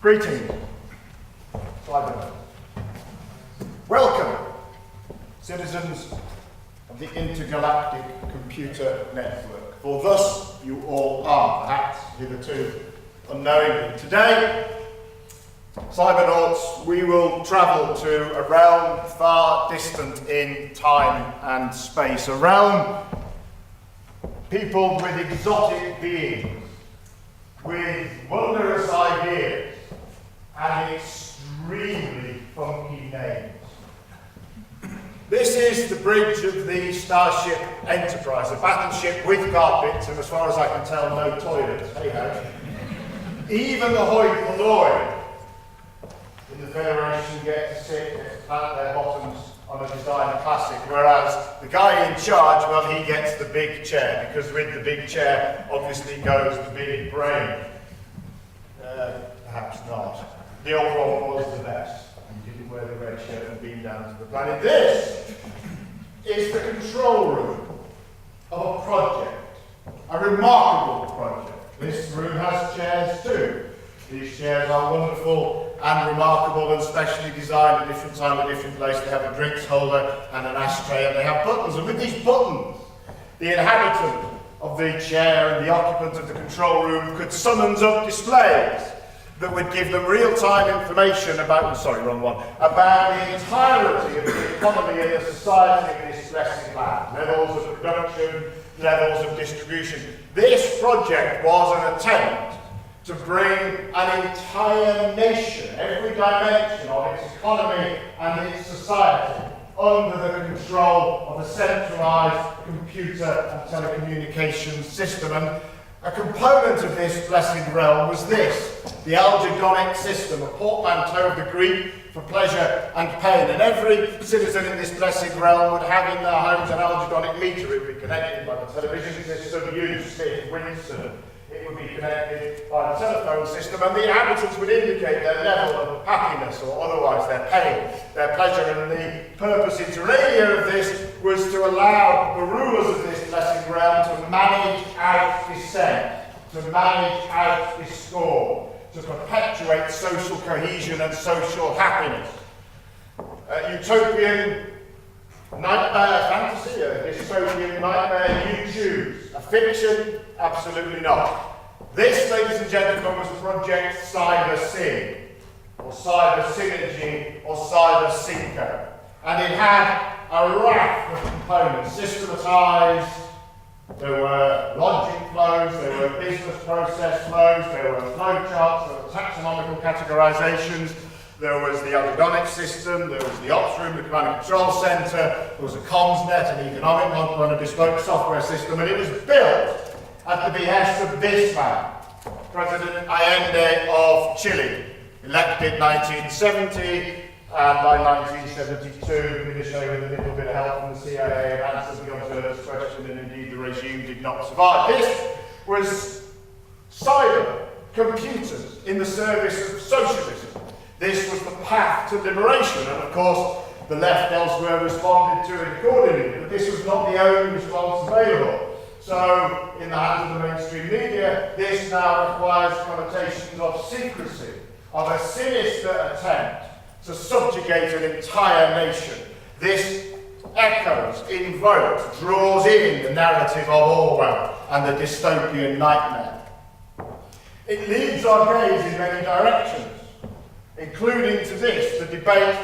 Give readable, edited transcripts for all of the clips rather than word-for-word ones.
Greetings, Cyber. Welcome, citizens of the Intergalactic Computer Network, for thus you all are, perhaps hitherto unknowingly. Today, Cybernauts, we will travel to a realm far distant in time and space, a realm peopled with exotic beings, with wondrous ideas, and extremely funky names. This is the bridge of the Starship Enterprise, a battleship with carpets and, as far as I can tell, no toilets. Hey ho. Even the hoi polloi in the Federation get to sit and plant their bottoms on a design classic, whereas the guy in charge, well, he gets the big chair, because with the big chair obviously goes the big brain. Perhaps not. The old one was the best. He didn't wear the red shirt and beam down to the planet. This is the control room of a project, a remarkable project. This room has chairs too. These chairs are wonderful and remarkable and specially designed at different time, at different place. They have a drinks holder and an ashtray, and they have buttons. And with these buttons, the inhabitant of the chair and the occupant of the control room could summons up displays that would give them real-time information about, about the entirety of the economy and the society of this blessed land. Levels of production, levels of distribution. This project was an attempt to bring an entire nation, every dimension of its economy and its society, under the control of a centralised computer and telecommunications system. And a component of this blessed realm was this, the algedonic system, a portmanteau of the Greek for pleasure and pain. And every citizen in this blessed realm would have in their homes an algedonic meter. It would be connected by the television system used in Winston. It would be connected by the telephone system, and the inhabitants would indicate their level of happiness or otherwise their pain, their pleasure. And the purpose inter alia of this was to allow the rulers of this blessed realm to manage out dissent, to manage out discord, to perpetuate social cohesion and social happiness. Utopian nightmare fantasy, a dystopian nightmare you choose. A fiction? Absolutely not. This, ladies and gentlemen, was Project Cyber Syn, or Cyber Synergy, or Cyber Synco. And it had a raft of components, systematized. There were logic flows, there were business process flows, there were flowcharts, there were taxonomical categorizations. There was the algedonic system, there was the ops room, the command and control center, there was a comms net, an economic model, and a bespoke software system, and it was built at the behest of this man, President Allende of Chile, elected 1970, and by 1972, Pinochet, with a little bit of help from the CIA, answered the observer's question, and indeed the regime did not survive. This was cyber computers in the service of socialism. This was the path to liberation, and of course the left elsewhere responded to it accordingly, but this was not the only response available. So, in the hands of the mainstream media, this now requires connotations of secrecy, of a sinister attempt to subjugate an entire nation. This echoes, invokes, draws in the narrative of Orwell and the dystopian nightmare. It leads our gaze in many directions, including to this, the debate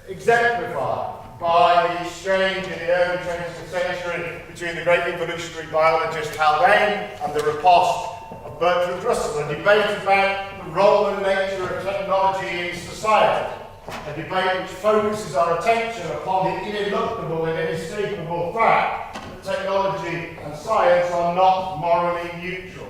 exemplified by the exchange in the early 20th century between the great evolutionary biologist Haldane and the riposte of Bertrand Russell, a debate about the role and nature of technology in society, a debate which focuses our attention upon the ineluctable and inescapable fact that technology and science are not morally neutral.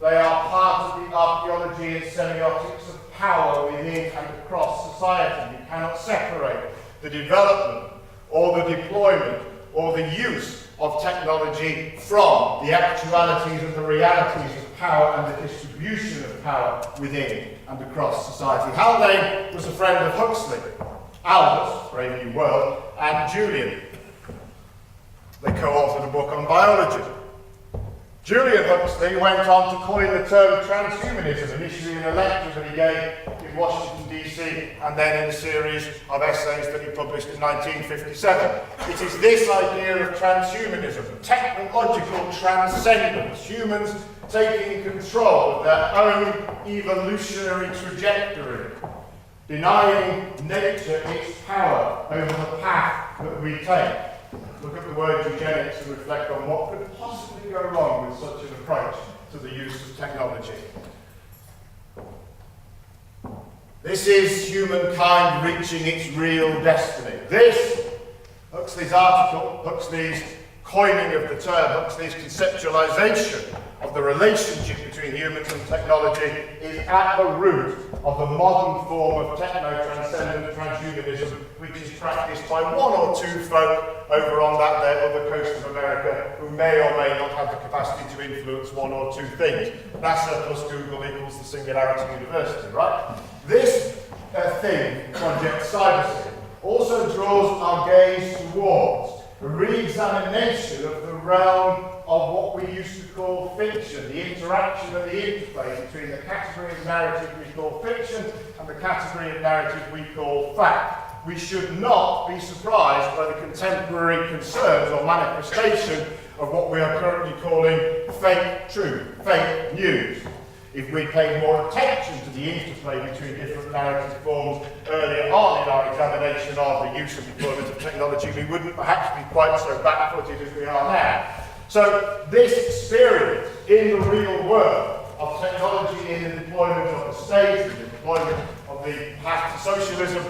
They are part of the archaeology and semiotics of power within and across society. You cannot separate the development or the deployment or the use of technology from the actualities and the realities of power and the distribution of power within and across society. Haldane was a friend of Huxley, Aldous, Brave New World, and Julian. They co-authored a book on biology. Julian Huxley went on to coin the term transhumanism, initially in a lecture that he gave in Washington, D.C., and then in a series of essays that he published in 1957. It is this idea of transhumanism, technological transcendence, humans taking control of their own evolutionary trajectory, denying nature its power over the path that we take. Look at the word eugenics and reflect on what could possibly go wrong with such an approach to the use of technology. This is humankind reaching its real destiny. This, Huxley's article, Huxley's coining of the term, Huxley's conceptualization of the relationship between humans and technology is at the root of the modern form of techno-transcendent transhumanism, which is practiced by one or two folk over on that there other coast of America who may or may not have the capacity to influence one or two things. NASA plus Google equals the Singularity University, right? This thing, Project CyberTalk, also draws our gaze towards a re-examination of the realm of what we used to call fiction, the interaction and the interplay between the category of narrative we call fiction and the category of narrative we call fact. We should not be surprised by the contemporary concerns or manifestation of what we are currently calling fake truth, fake news. If we paid more attention to the interplay between different narrative forms earlier on in our examination of the use and deployment of technology, we wouldn't perhaps be quite so back-footed as we are now. So this experience in the real world of technology in the deployment of the state, in the deployment of the path to socialism,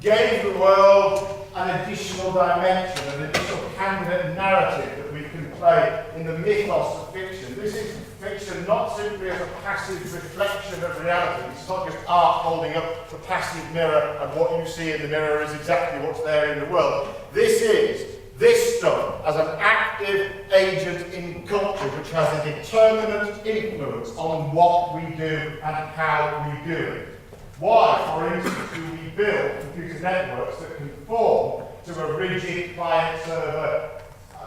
gave the world an additional dimension, an additional candidate narrative that we can play in the mythos of fiction. This is fiction not simply as a passive reflection of reality. It's not just art holding up the passive mirror and what you see in the mirror is exactly what's there in the world. This stuff as an active agent in culture which has a determinate influence on what we do and how we do it. Why, for instance, do we build computer networks that conform to a rigid client-server,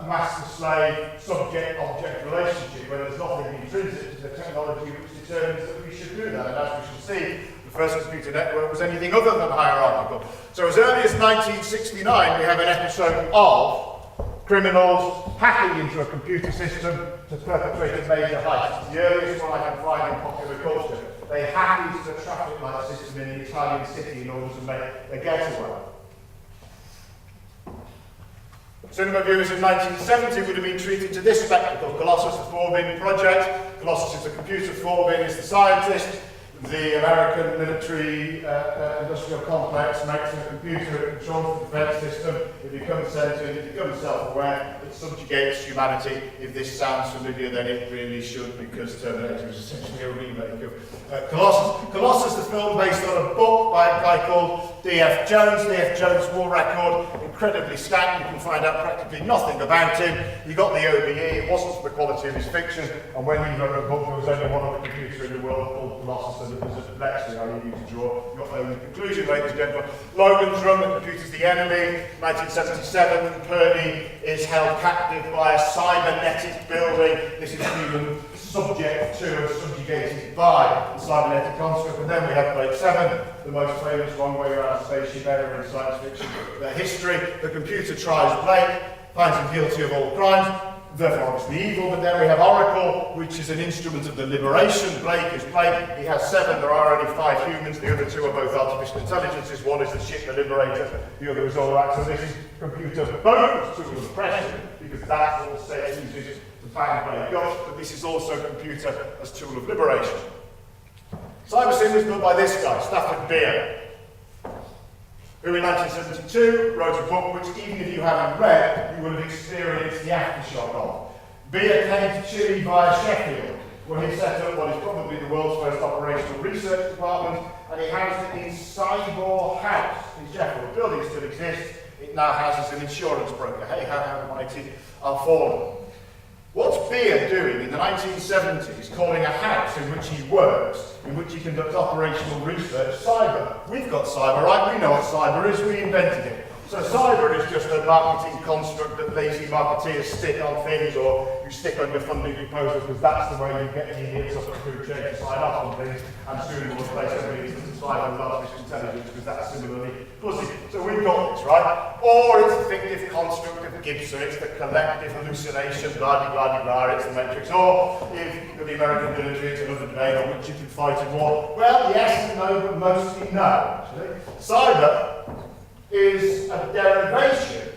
master-slave, subject-object relationship where there's nothing intrinsic to the technology which determines that we should do that? And as we shall see, the first computer network was anything other than hierarchical. So as early as 1969, we have an episode of criminals hacking into a computer system to perpetrate a major heist. It's the earliest one I can find in popular culture. They hack into the traffic light system in an Italian city in order to make a getaway. Cinema viewers in 1970 would have been treated to this spectacle. Colossus, the 4-bin project. Colossus is the computer, 4-bin is the scientist. The American military industrial complex makes a computer, it controls the defense system, it becomes sentient, it becomes self-aware, it subjugates humanity. If this sounds familiar, then it really should, because Terminator is essentially a remake of Colossus. Colossus, the film based on a book by a guy called D.F. Jones. D.F. Jones' war record, incredibly scant, you can find out practically nothing about him. He got the OBE, it wasn't for the quality of his fiction, and when he wrote a book, there was only one other computer in the world called Colossus. It was a lecture I need you to draw your own conclusion, ladies and gentlemen. Logan's Run, the computer's the enemy, 1977, Purdy is held captive by a cybernetic building. This is human subject to and subjugated by the cybernetic construct. And then we have Blake 7, the most famous one-way around spaceship ever in science fiction history. The computer tries Blake, finds him guilty of all crimes, therefore obviously evil, but then we have Oracle, which is an instrument of the liberation. Blake is Blake, he has 7, there are only 5 humans, the other 2 are both artificial intelligences, one is the ship, the liberator, the other is all right. So this is computer both tool of oppression, because that's what the state uses to bang Blake up, but this is also computer as tool of liberation. CyberSyn was built by this guy, Stafford Beer, who in 1972 wrote a book which, even if you haven't read, you will have experienced the aftershock of. Beer came to Chile via Sheffield, where he set up what is probably the world's first operational research department, and he housed it in Cyber House in Sheffield. The building still exists, it now houses an insurance broker. Hey, how mighty are fallen. What's Beer doing in the 1970s, calling a house in which he works, in which he conducts operational research, cyber? We've got cyber, right? We know what cyber is, we invented it. So cyber is just a marketing construct that lazy marketeers stick on things, or you stick on your funding proposals, because that's the way you get the idiots up the food chain to sign off on things, and soon we'll replace everybody into cyber with artificial intelligence, because that's similarly fuzzy. So we've got this, right? Or it's the fictive construct of Gibson, it's the collective hallucination, blah, blah, blah, blah, it's the matrix. Or if the American military, it's another debate on which you can fight in war. Well, yes and no, but mostly no, actually. Cyber is a derivation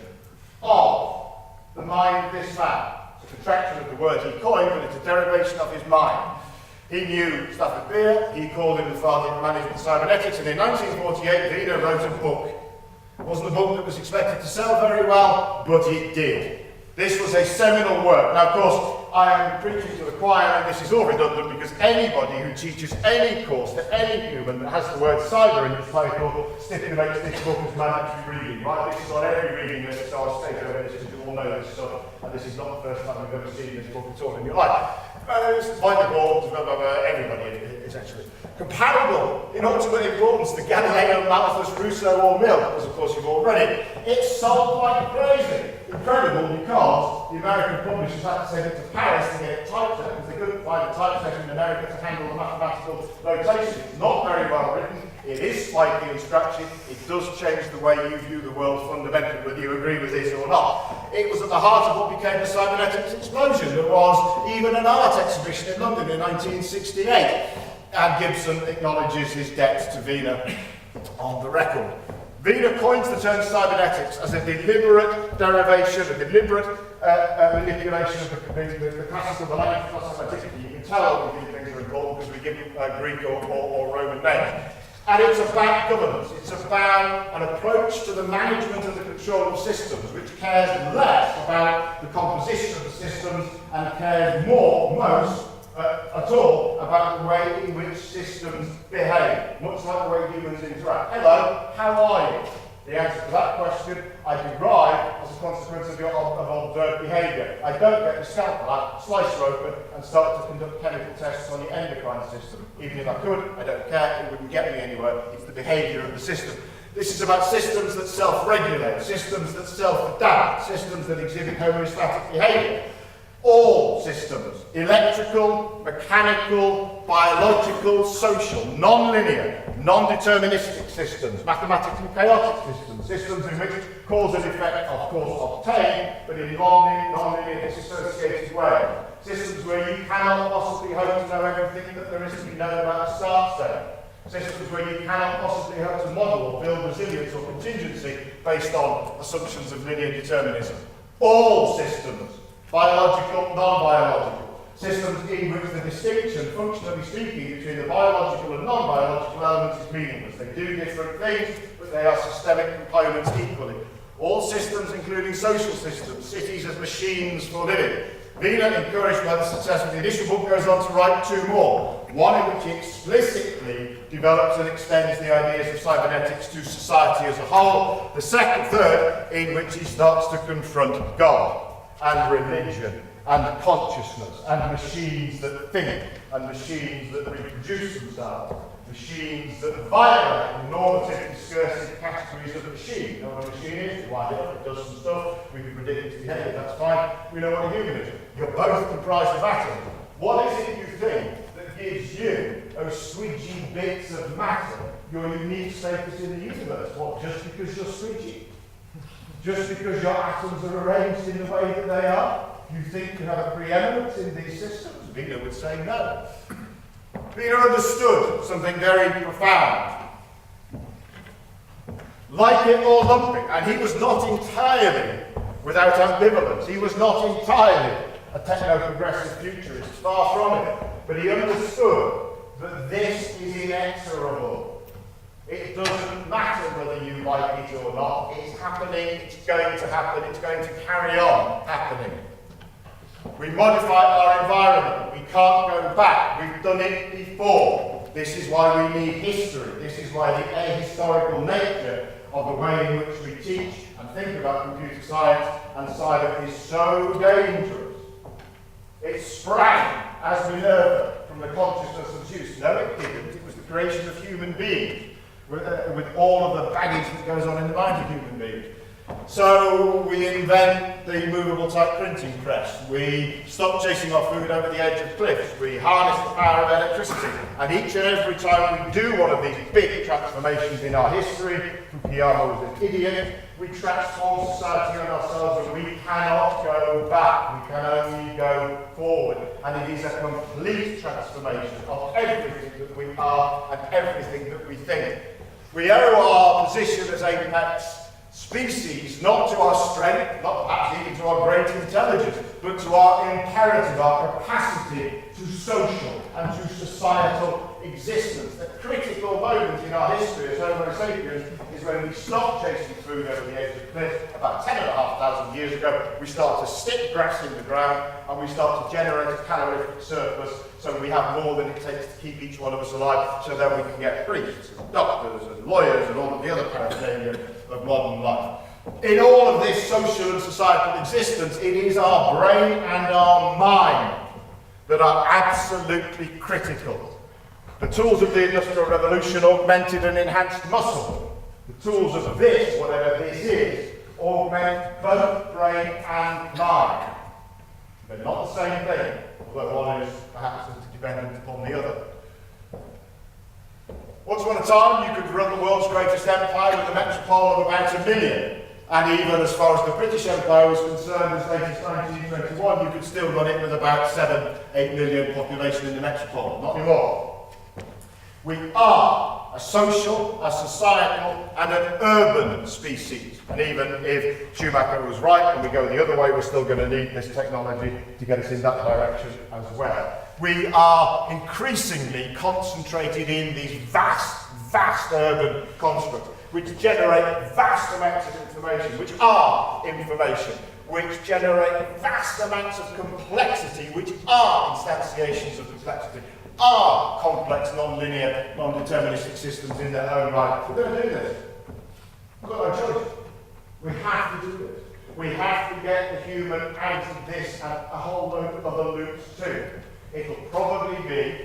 of the mind of this man. It's a contraction of the word he coined, but it's a derivation of his mind. He knew Stafford Beer, he called him the father of management cybernetics, and in 1948 Wiener wrote a book. It wasn't a book that was expected to sell very well, but it did. This was a seminal work. Now, of course, I am preaching to the choir, and this is all redundant because anybody who teaches any course to any human that has the word cyber in its title stipulates this book as mandatory reading, right? This is on every reading list, so I'll state over this, you all know this stuff, and this is not the first time you've ever seen this book at all in your life. It's by the board, everybody, essentially. Comparable in ultimate importance to Galileo, Malthus, Rousseau, or Mill, as of course you've all read it. It's sold like crazy. Incredible because the American publishers had to send it to Paris to get it typeset because they couldn't find a typesetter in America to handle the mathematical notation. It's not very well written. It is slightly instructive. It does change the way you view the world fundamentally, whether you agree with this or not. It was at the heart of what became the cybernetics explosion. There was even an art exhibition in London in 1968. And Gibson acknowledges his debt to Wiener on the record. Wiener coins the term cybernetics as a deliberate derivation, a deliberate manipulation of the classical, the language classical. You can tell that these things are important because we give Greek or Roman names. And it's about governance. It's about an approach to the management and the control of systems, which cares less about the composition of the systems and cares most at all about the way in which systems behave, much like the way humans interact. Hello, how are you? The answer to that question I derive as a consequence of observed behaviour. I don't get the scalpel out, slice you open, and start to conduct chemical tests on your endocrine system. Even if I could, I don't care, it wouldn't get me anywhere. It's the behaviour of the system. This is about systems that self-regulate, systems that self-adapt, systems that exhibit homeostatic behaviour. All systems, electrical, mechanical, biological, social, non-linear, non-deterministic systems, mathematical chaotic systems, systems in which cause and effect are of course obtained, but in non-linear disassociated way. Systems where you cannot possibly hope to know everything that there is to be known about the start state. Systems where you cannot possibly hope to model or build resilience or contingency based on assumptions of linear determinism. All systems, biological, non-biological, systems in which the distinction, functionally speaking, between the biological and non-biological elements is meaningless. They do different things, but they are systemic components equally. All systems, including social systems, cities as machines for living. Wiener, encouraged by the success of the initial book, goes on to write two more. One in which he explicitly develops and extends the ideas of cybernetics to society as a whole. The third, in which he starts to confront God and religion and consciousness and machines that think and machines that reproduce themselves, machines that violate the normative discursive categories of the machine. You know what a machine is? You wind it up, it does some stuff, we can predict its behaviour, that's fine. We know what a human is. You're both comprised of atoms. What is it you think that gives you those squidgy bits of matter your unique status in the universe? What, just because you're squidgy? Just because your atoms are arranged in the way that they are? You think you have a preeminence in these systems? Wiener would say no. Wiener understood something very profound. Like it or lump it, and he was not entirely without ambivalence. He was not entirely a techno-progressive futurist, far from it. But he understood that this is inexorable. It doesn't matter whether you like it or not. It's happening, it's going to happen, it's going to carry on happening. We modify our environment. We can't go back. We've done it before. This is why we need history. This is why the ahistorical nature of the way in which we teach and think about computer science and cyber is so dangerous. It sprang as Minerva from the consciousness of Zeus. No, it didn't. It was the creation of human beings with all of the baggage that goes on in the mind of human beings. So we invent the movable type printing press. We stop chasing our food over the edge of cliffs. We harness the power of electricity. And each and every time we do one of these big transformations in our history, Fukuyama was an idiot, we transform society and ourselves, and we cannot go back. We can only go forward. And it is a complete transformation of everything that we are and everything that we think. We owe our position as apex species not to our strength, not perhaps even to our great intelligence, but to our imperative, our capacity to social and to societal existence. The critical moment in our history as Homo sapiens is when we stopped chasing food over the edge of the cliff. About 10,500 years ago, we start to stick grass in the ground and we start to generate a calorific surplus, so we have more than it takes to keep each one of us alive, so then we can get priests and doctors and lawyers and all of the other paraphernalia of modern life. In all of this social and societal existence, it is our brain and our mind that are absolutely critical. The tools of the Industrial Revolution augmented and enhanced muscle. The tools of this, whatever this is, augment both brain and mind. They're not the same thing, although one is perhaps dependent upon the other. Once upon a time, you could run the world's greatest empire with a metropole of about 1 million. And even as far as the British Empire was concerned, as late as 1921, you could still run it with about 7-8 million population in the metropole. Not anymore. We are a social, a societal, and an urban species. And even if Schumacher was right and we go the other way, we're still going to need this technology to get us in that direction as well. We are increasingly concentrated in these vast urban constructs, which generate vast amounts of information, which are information, which generate vast amounts of complexity, which are instantiations of complexity, are complex, non-linear, non-deterministic systems in their own right. We're going to do this. We've got no choice. We have to do this. We have to get the human out of this and a whole load of other loops too. It'll probably be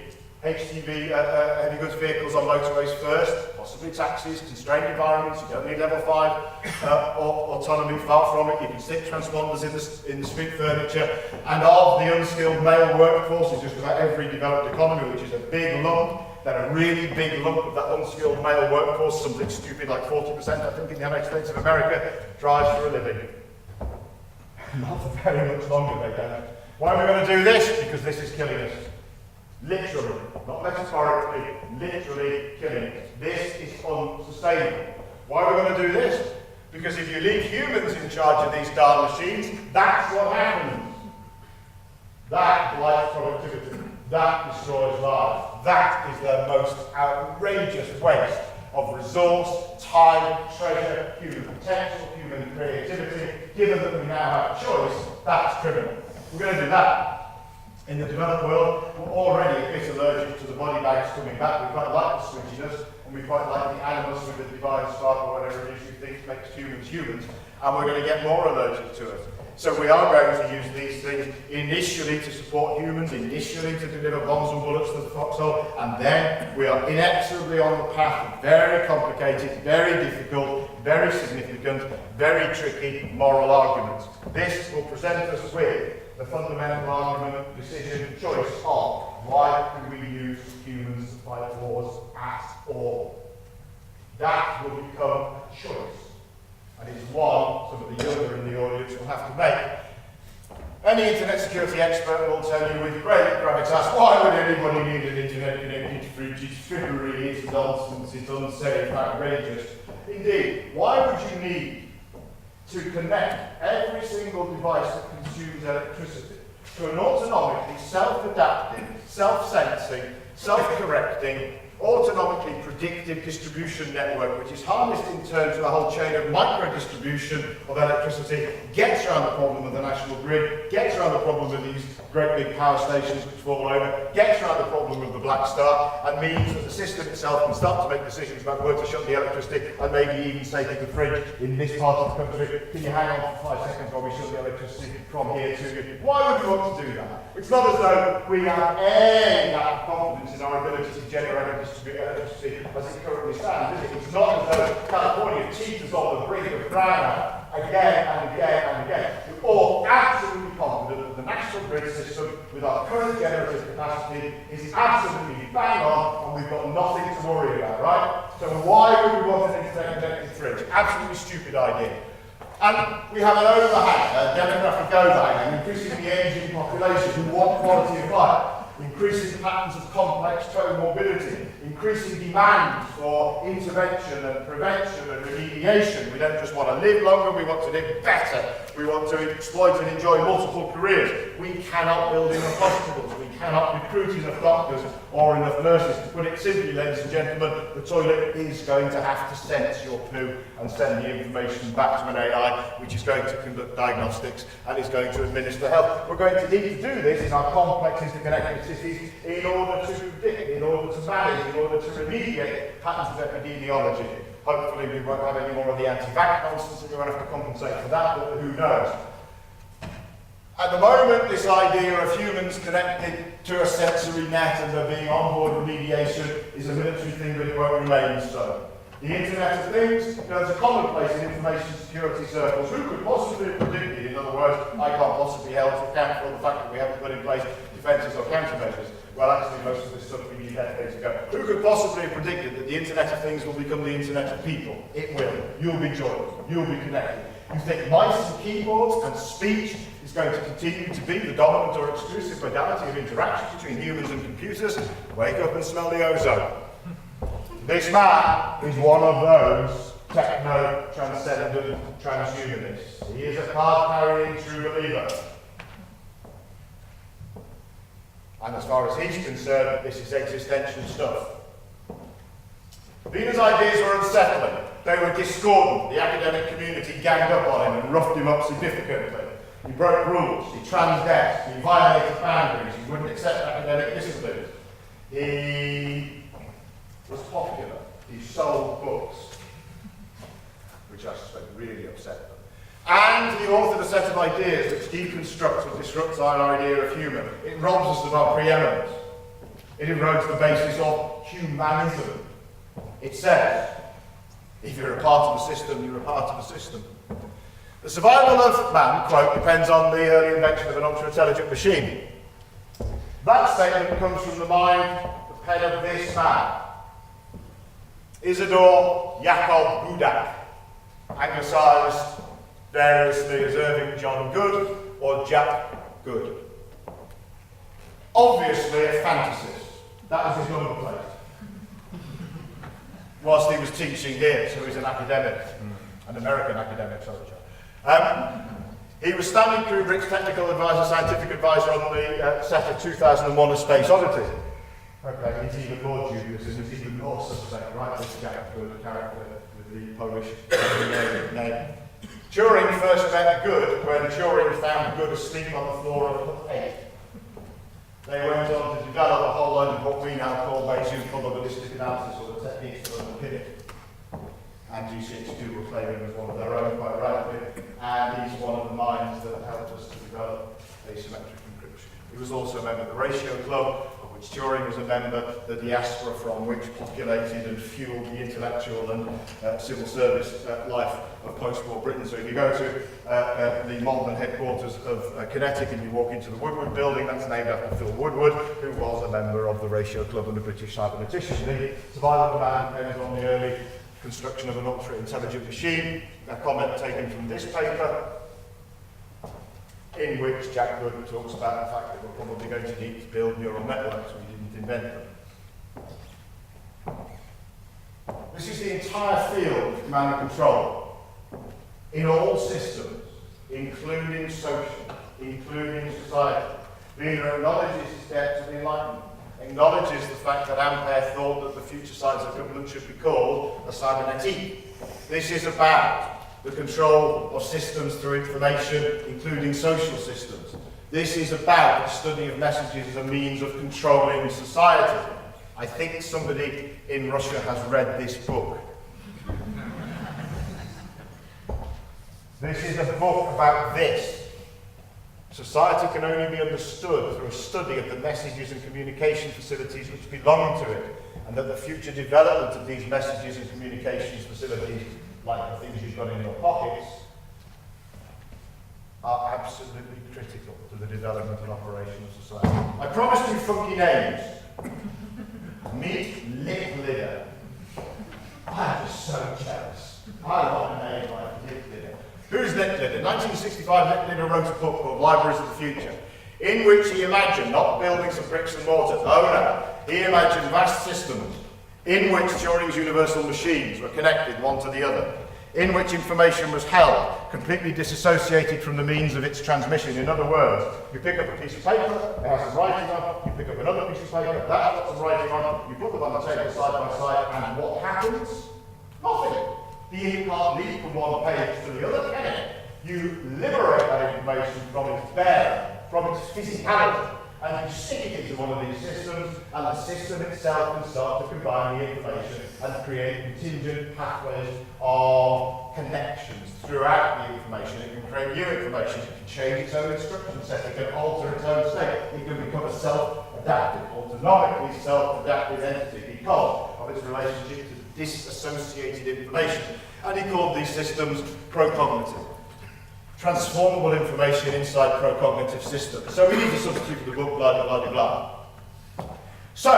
HGV, heavy goods vehicles on motorways first, possibly taxis, constrained environments. You don't need level 5 or autonomy, far from it. You can stick transponders in the street furniture. And of the unskilled male workforce in just about every developed economy, which is a big lump, then a really big lump of that unskilled male workforce, something stupid like 40%, I think, in the United States of America, drives for a living. Not for very much longer, they don't. Why are we going to do this? Because this is killing us. Literally, not metaphorically, literally killing us. This is unsustainable. Why are we going to do this? Because if you leave humans in charge of these darn machines, that's what happens. That blights productivity. That destroys lives. That is the most outrageous waste of resource, time, treasure, human potential, human creativity. Given that we now have a choice, that's criminal. We're going to do that. In the developed world, we're already a bit allergic to the body bags coming back. We quite like the switchiness, and we quite like the animals with the divine spark or whatever it is you think makes humans humans, and we're going to get more allergic to it. So we are going to use these things initially to support humans, initially to deliver bombs and bullets to the foxhole, and then we are inexorably on the path of very complicated, very difficult, very significant, very tricky moral arguments. This will present us with the fundamental argument, decision, choice of why do we use humans to fight wars at all? That will become a choice, and it's one some of the younger in the audience will have to make. Any internet security expert will tell you with great gravitas, why would anybody need an internet connected fridge? It's frippery, it's nonsense, it's unsafe, outrageous. Indeed, why would you need to connect every single device that consumes electricity to an autonomically self-adapting, self-sensing, self-correcting, autonomically predictive distribution network, which is harnessed in turn to a whole chain of micro-distribution of electricity, gets around the problem of the national grid, gets around the problem of these great big power stations which fall over, gets around the problem of the black star, and means that the system itself can start to make decisions about where to shut the electricity, and maybe even say to the fridge in this part of the country, can you hang on for 5 seconds while we shut the electricity from here to you? Why would you want to do that? It's not as though we have any confidence in our ability to generate and distribute electricity as it currently stands, is it? It's not as though California teeters on the brink of brownout. again and again and again. We're all absolutely confident that the national grid system, with our current generative capacity, is absolutely bang on, and we've got nothing to worry about, right? So why would we want an internet-connected fridge? Absolutely stupid idea. And we have an overhang, a demographic overhang, an increasingly ageing population who want quality of life, increasing patterns of complex comorbidity, increasing demand for intervention and prevention and remediation. We don't just want to live longer, we want to live better. We want to exploit and enjoy multiple careers. We cannot build enough hospitals, we cannot recruit enough doctors or enough nurses. To put it simply, ladies and gentlemen, the toilet is going to have to sense your poo and send the information back to an AI, which is going to conduct diagnostics and is going to administer health. We're going to need to do this in our complex interconnected cities in order to predict, in order to manage, in order to remediate patterns of epidemiology. Hopefully we won't have any more of the anti-vax nonsense and we won't have to compensate for that, but who knows. At the moment, this idea of humans connected to a sensory net and there being onboard remediation is a military thing, but it won't remain so. The Internet of Things becomes a commonplace in information security circles. Who could possibly have predicted, in other words, I can't possibly held to account for the fact that we haven't put in place defences or countermeasures. Well, actually, most of this stuff we knew decades ago. Who could possibly have predicted that the Internet of Things will become the Internet of People? It will. You'll be joined. You'll be connected. You think mice and keyboards and speech is going to continue to be the dominant or exclusive modality of interaction between humans and computers? Wake up and smell the ozone. This man is one of those techno-transcendent transhumanists. He is a card-carrying true believer. And as far as he's concerned, this is existential stuff. Wiener's ideas were unsettling. They were discordant. The academic community ganged up on him and roughed him up significantly. He broke rules, he transgressed, he violated boundaries, he wouldn't accept academic disciplines. He was popular. He sold books, which I suspect really upset them. And he authored a set of ideas which deconstructs or disrupts our idea of human. It robs us of our preeminence. It erodes the basis of humanism. It says, if you're a part of a system, you're a part of a system. The survival of man, quote, depends on the early invention of an ultra-intelligent machine. That statement comes from the mind, the pen of this man, Isidore Jacob Budak, anglicised variously as Irving John Good or Jack Good. Obviously a fantasist. That was his number plate. Whilst he was teaching here, so he's an academic, an American academic, sorry, John. He was Stanley Kubrick's technical advisor, scientific advisor on the set of 2001: A Space Odyssey. Okay, he's even more dubious and he's even more suspect, right? This Jack Good character with the Polish name. Turing first met Good when Turing found Good asleep on the floor of a cave. They went on to develop a whole load of what we now call Bayesian probabilistic analysis, or the techniques that underpin it. And G62 were claiming as one of their own, quite rightly, and he's one of the minds that helped us to develop asymmetric encryption. He was also a member of the Ratio Club, of which Turing was a member, the diaspora from which populated and fueled the intellectual and civil service life of post-war Britain. So if you go to the Malvern headquarters of Kinetic and you walk into the Woodward building, that's named after Phil Woodward, who was a member of the Ratio Club and the British Cyberneticians League. Survival of man depends on the early construction of an ultra-intelligent machine, a comment taken from this paper, in which Jack Good talks about the fact that we're probably going to need to build neural networks. We didn't invent them. This is the entire field of command and control, in all systems, including social, including society. Wiener acknowledges his debt to the Enlightenment, acknowledges the fact that Ampere thought that the future science of government should be called a cybernetique. This is about the control of systems through information, including social systems. This is about the study of messages as a means of controlling society. I think somebody in Russia has read this book. This is a book about this. Society can only be understood through a study of the messages and communication facilities which belong to it, and that the future development of these messages and communications facilities, like the things you've got in your pockets, absolutely critical to the development and operation of society. I promised you funky names. Meet Lip Lidder. I'm just so jealous. I want a name like Lip Lidder. Who's Lip Lidder? 1965, Lip Lidder wrote a book called Libraries of the Future, in which he imagined not buildings of bricks and mortar, he imagined vast systems in which Turing's universal machines were connected one to the other, in which information was held, completely disassociated from the means of its transmission. In other words, you pick up a piece of paper, it has some writing on it, you pick up another piece of paper, that has got some writing on it, you put them on the table side by side, and what happens? Nothing. The ink can't leap from one page to the other, can it? You liberate that information from its bearer, from its physicality, and you stick it into one of these systems, and the system itself can start to combine the information and create contingent pathways of connections throughout the information. It can create new information, it can change its own instruction set, it can alter its own state, it can become a self-adaptive, autonomically self-adaptive entity because of its relationship to disassociated information. And he called these systems procognitive. Transformable information inside procognitive systems. So we need to substitute for the book, blah, blah, blah, blah. So,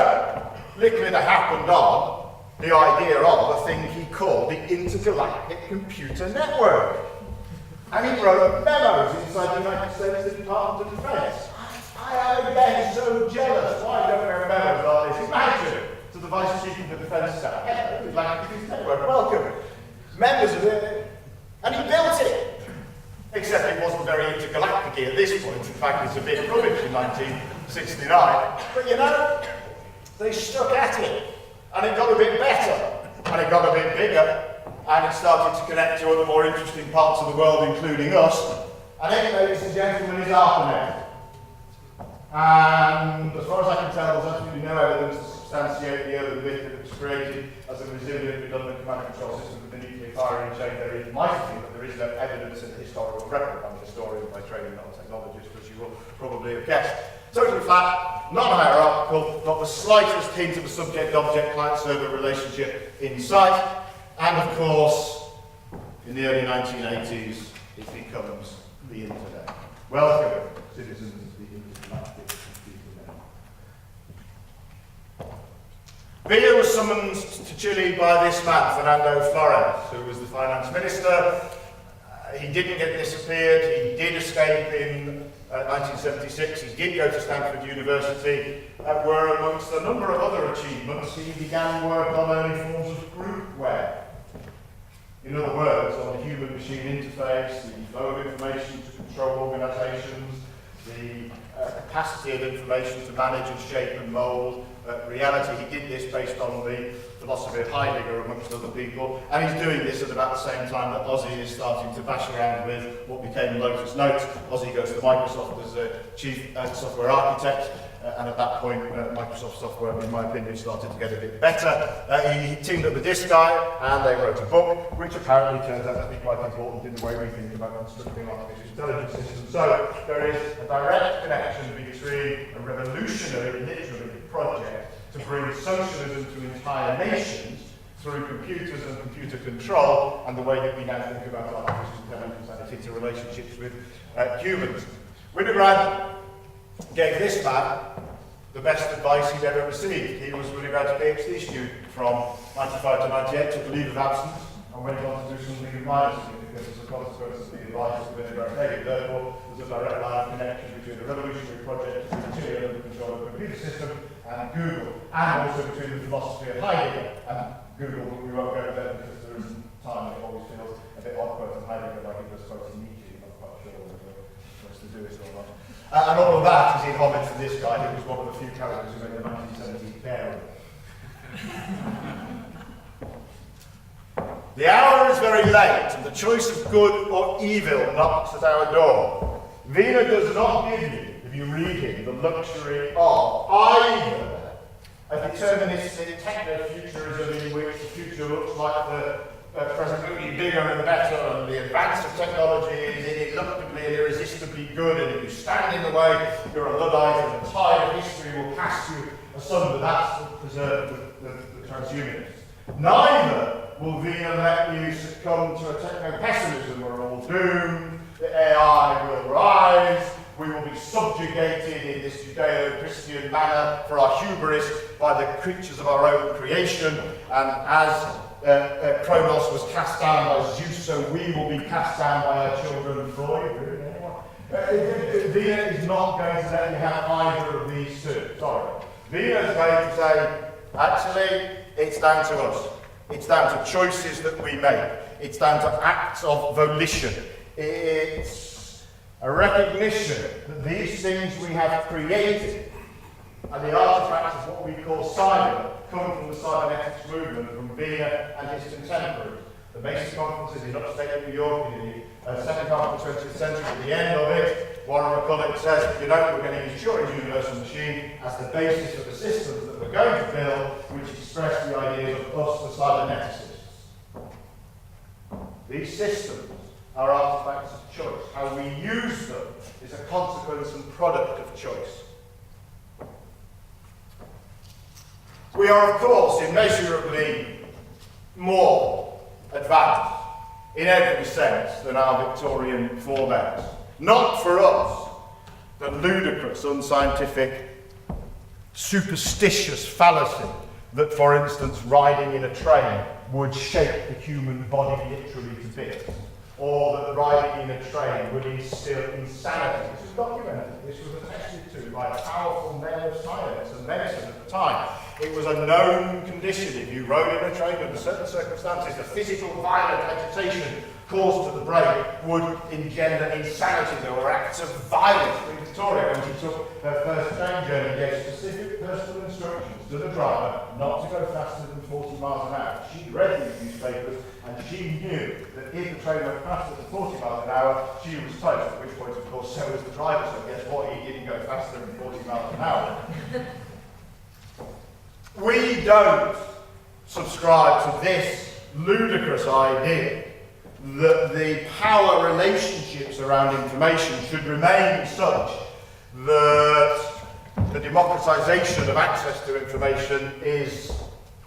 Lidder happened on the idea of a thing he called the Intergalactic Computer Network. And he wrote memos inside the United States Department of Defense. I am again so jealous. Why don't we have memos like this? Imagine to the Vice Chief of the Defense Staff. Hello, the Galactic Network, welcome. Members of it. And he built it. Except it wasn't very intergalactic at this point. In fact, it's a bit rubbish in 1969. But you know, they stuck at it. And it got a bit better. And it got a bit bigger. And it started to connect to other more interesting parts of the world, including us. And it, ladies and gentlemen, is ARPANET. And as far as I can tell, there's absolutely no evidence to substantiate the other bit that it was created as a resilient, redundant command and control system with the nuclear firing chain. There might be, but there is no evidence in the historical record. I'm a historian by training, not a technologist, as you will probably have guessed. Totally flat, non-hierarchical, not the slightest hint of a subject-object client-server relationship in sight. And of course, in the early 1980s, it becomes the internet. Welcome, citizens of the Intergalactic Computer Network. Villa was summoned to Chile by this man, Fernando Flores, who was the finance minister. He didn't get disappeared. He did escape in 1976. He did go to Stanford University, where amongst a number of other achievements, he began work on early forms of group web. In other words, on the human-machine interface, the flow of information to control organisations, the capacity of information to manage and shape and mould reality. He did this based on the philosophy of Heidegger, amongst other people, and he's doing this at about the same time that Ozzy is starting to bash around with what became Lotus Notes. Ozzy goes to Microsoft as a chief software architect, and at that point, Microsoft software, in my opinion, started to get a bit better. He teamed up with this guy, and they wrote a book, which apparently turns out to be quite important in the way we think about constructing artificial intelligence systems. So there is a direct connection between a revolutionary, literally, project to bring socialism to entire nations through computers and computer control, and the way that we now think about artificial intelligence and its interrelationships with humans. Winograd gave this man the best advice he'd ever received. He was Winograd's PhD student from 95 to 98, took a leave of absence, and went on to do something of minor significance as a consequence of the advice that Winograd gave. Therefore, there's a direct line of connection between the revolutionary project in Chile under the control of the computer system and Google, and also between the philosophy of Heidegger and Google, but we won't go there because there isn't time. It always feels a bit odd quoting Heidegger like it was quoting Nietzsche. I'm not quite sure whether we're supposed to do it or not. And all of that is in homage to this guy, who was one of the few characters who made the 1970s bearable. The hour is very late, and the choice of good or evil knocks at our door. Wiener does not give you, if you read him, the luxury of either a deterministic techno-futurism in which the future looks like the present will be bigger and better, and the advance of technology is ineluctably and irresistibly good, and if you stand in the way, you're a Luddite, and the tide of history will cast you asunder. That's preserved the transhumanists. Neither will Wiener let you succumb to a techno-pessimism. We're all doomed, the AI will rise, this Judeo-Christian manner for our hubris by the creatures of our own creation, and as Kronos was cast down by Zeus, so we will be cast down by our children. Freud, really? Anyone? Vina is not going to let you have either of these two. Sorry. Vina is going to say, actually, it's down to us. It's down to choices that we make. It's down to acts of volition. It's a recognition that these things we have created and the artifacts of what we call cyber come from the cybernetics movement from Vina and his contemporaries. The Mason conferences in upstate New York in the second half of the 20th century, at the end of it, Warren McCulloch says, you know, we're going to use Turing's universal machine as the basis for the systems that we're going to build, which express the ideas of us, the cyberneticists. These systems are artifacts of choice. How we use them is a consequence and product of choice. We are, of course, immeasurably more advanced in every sense than our Victorian forebears. Not for us, the ludicrous, unscientific, superstitious fallacy that, for instance, riding in a train would shake the human body literally to bits, or that riding in a train would instill insanity. This was documented. This was attested to by powerful men of science and medicine at the time. It was a known condition. If you rode in a train under certain circumstances, the physical violent agitation caused to the brain would engender insanity. There were acts of violence. In Victoria, when she took her first train journey, gave specific personal instructions to the driver not to go faster than 40 miles an hour. She'd read these newspapers, and she knew that if the train went faster than 40 miles an hour, she was toast, at which point, of course, so was the driver. So guess what? He didn't go faster than 40 miles an hour. We don't subscribe to this ludicrous idea that the power relationships around information should remain such that the democratization of access to information is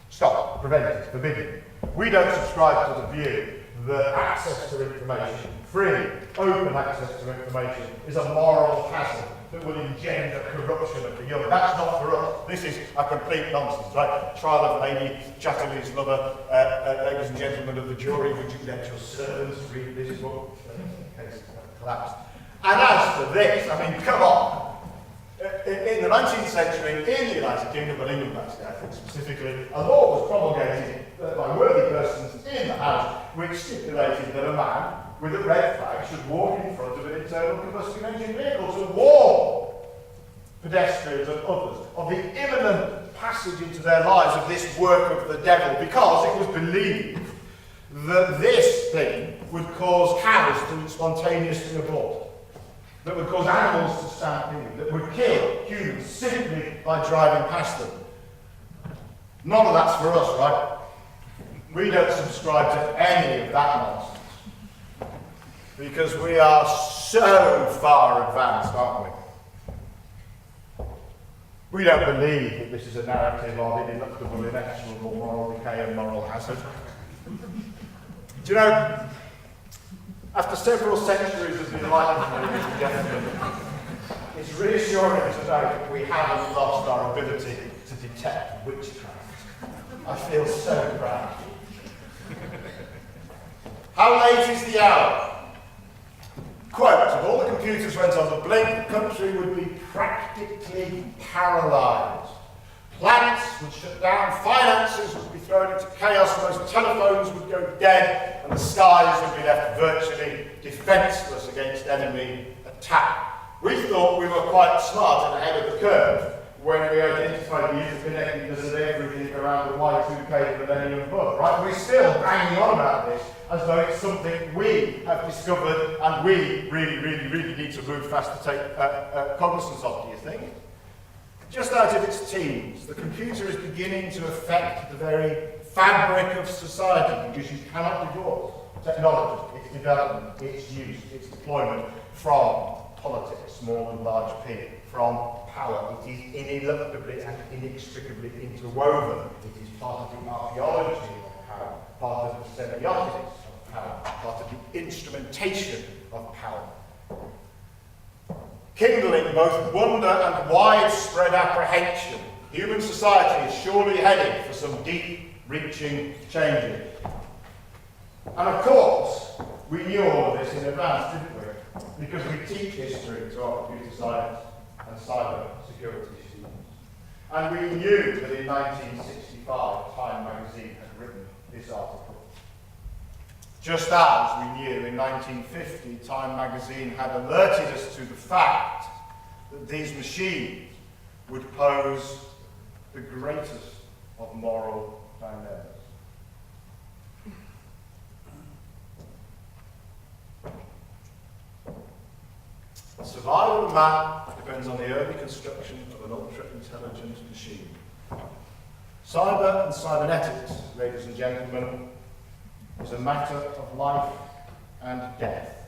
stopped, prevented, forbidden. We don't subscribe to the view that access to information, free, open access to information, is a moral hazard that will engender corruption of the young. That's not for us. This is a complete nonsense, right? Trial of Lady Chatterley's lover, ladies and gentlemen of the jury, would you let your servants read this book? Case collapsed. And as for this, I mean, come on. In the 19th century, in the United Kingdom, but England, I think specifically, a law was promulgated by worthy persons in the House, which stipulated that a man with a red flag should walk in front of an internal combustion engine vehicle to warn pedestrians and others of the imminent passage into their lives of this work of the devil, because it was believed that this thing would cause cows to spontaneously abort, that would cause animals to stampede, that would kill humans simply by driving past them. None of that's for us, right? We don't subscribe to any of that nonsense, because we are so far advanced, aren't we? We don't believe that this is a narrative of ineluctable, inexorable moral decay and moral hazard. Do you know, after several centuries of enlightenment, ladies and gentlemen, it's reassuring to know that we haven't lost our ability to detect witchcraft. I feel so proud. How late is the hour? Quote, if all the computers went on the blink, the country would be practically paralysed. Plants would shut down, finances would be thrown into chaos, most telephones would go dead, and the skies would be left virtually defenceless against enemy attack. We thought we were quite smart and ahead of the curve when we identified the interconnectedness of everything around the Y2K millennium above, right? We're still banging on about this as though it's something we have discovered and we really need to move fast to take cognizance of, do you think? Just out of its teens, the computer is beginning to affect the very fabric of society, because you cannot divorce technology, its development, its use, its deployment from politics, small and large p, from power. It is ineluctably and inextricably interwoven. It is part of the archaeology of power, part of the semiotics of power, part of the instrumentation of power. kindling both wonder and widespread apprehension. Human society is surely heading for some deep-reaching changes. And of course, we knew all of this in advance, didn't we? Because we teach history to our computer science and cyber security students. And we knew that in 1965, Time magazine had written this article. Just as we knew in 1950, Time magazine had alerted us to the fact that these machines would pose the greatest of moral dilemmas. The survival of man depends on the early construction of an ultra-intelligent machine. Cyber and cybernetics, ladies and gentlemen, is a matter of life and death.